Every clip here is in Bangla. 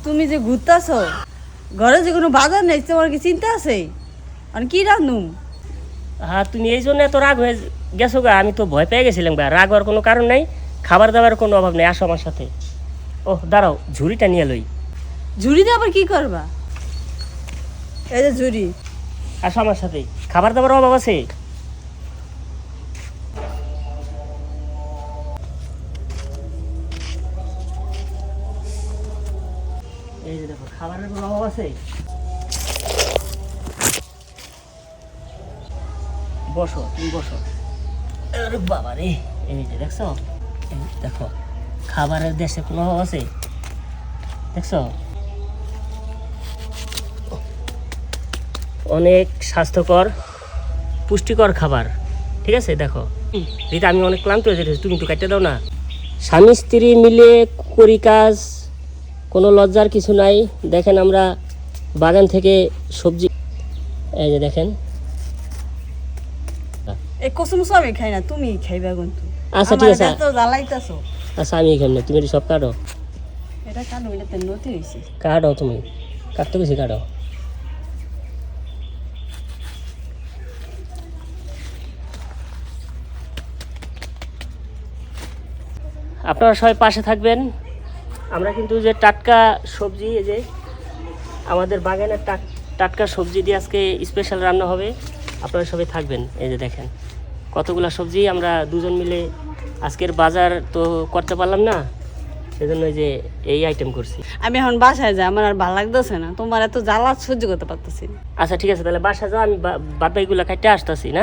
তুমি যে ঘুরতাছ ঘরে যে কোনো বাজার নেই তোমার কি চিন্তা আছে আর কি রান্ধুম? হ্যাঁ, তুমি এই জন্য এত রাগ হয়ে গেছো গা? আমি তো ভয় পেয়ে গেছিলাম গা। রাগ হওয়ার কোনো কারণ নাই, খাবার দাবার কোনো অভাব নেই। আসো আমার সাথে। ওহ দাঁড়াও, ঝুড়িটা নিয়ে লই। ঝুড়ি দিয়ে আবার কি করবা? এই যে ঝুড়ি। আসো আমার সাথে। খাবার দাবার অভাব আছে? এই যে দেখো, খাবারের কোনো অভাব আছে? বসো, তুমি বসো। আরে বাবা রে, এই যে দেখছো, এই দেখো, খাবারের দেশে কোনো অভাব আছে? দেখছো, অনেক স্বাস্থ্যকর পুষ্টিকর খাবার। ঠিক আছে, দেখো রীতা, আমি অনেক ক্লান্ত হয়ে যেতেছি, তুমি একটু কাটতে দাও না। স্বামী স্ত্রী মিলে করি কাজ, কোনো লজ্জার কিছু নাই। দেখেন, আমরা বাগান থেকে সবজি, এই যে দেখেন। এই কসমস আমি খাই না, তুমি খাইবা কিন্তু। আচ্ছা ঠিক আছে, তো জ্বালাইতাছো। আচ্ছা আমি এখানে না, তুমি এটি সব কাটো। এটা কানো, এটা নতি হইছে। কাটো, তুমি কাটতে গেছি, কাটো। আপনারা সবাই পাশে থাকবেন। আমরা কিন্তু যে টাটকা সবজি, এই যে আমাদের বাগানের টাটকা সবজি দিয়ে আজকে স্পেশাল রান্না হবে। আপনারা সবাই থাকবেন। এই যে দেখেন কতগুলা সবজি, আমরা দুজন মিলে আজকের বাজার তো করতে পারলাম না, সেজন্য এই যে এই আইটেম করছি। আমি এখন বাসায় যাই, আমার আর ভালো লাগতেছে না, তোমার এত জ্বালা সহ্য করতে পারতেছি না। আচ্ছা ঠিক আছে, তাহলে বাসা যাও, আমি বাদ বাকিগুলো কাটতে আসতেছি। না,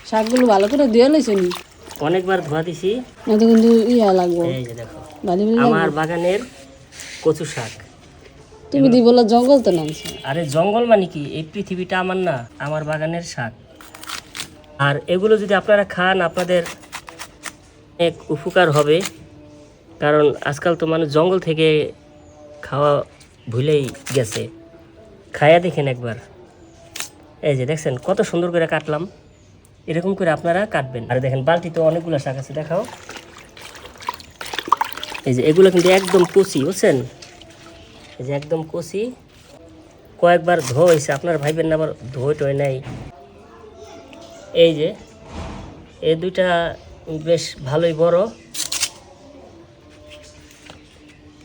শাকগুলো ভালো করে ধুয়ে লইছো নি? অনেকবার ধোয়া দিছি। না তো কিন্তু ইয়া লাগবো, এই যে দেখো, ভালো আমার বাগানের কচু শাক। তুমি দি বলে জঙ্গল তো নামছো। আরে জঙ্গল মানে কি, এই পৃথিবীটা আমার না, আমার বাগানের শাক। আর এগুলো যদি আপনারা খান, আপনাদের অনেক উপকার হবে। কারণ আজকাল তো মানুষ জঙ্গল থেকে খাওয়া ভুলেই গেছে। খায়া দেখেন একবার। এই যে দেখছেন কত সুন্দর করে কাটলাম, এরকম করে আপনারা কাটবেন। আর দেখেন বালতিতে অনেকগুলো শাক আছে, দেখাও। এই যে এগুলো কিন্তু একদম কচি, বুঝছেন? এই যে একদম কচি, কয়েকবার ধোইছে, আপনারা ভাইবেন না আবার ধোয় টয় নাই। এই যে এই দুইটা বেশ ভালোই বড়,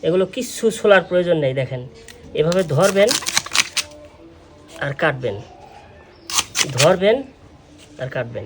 এগুলো কিচ্ছু ছোলার প্রয়োজন নেই। দেখেন এভাবে ধরবেন আর কাটবেন, ধরবেন আর কাটবেন।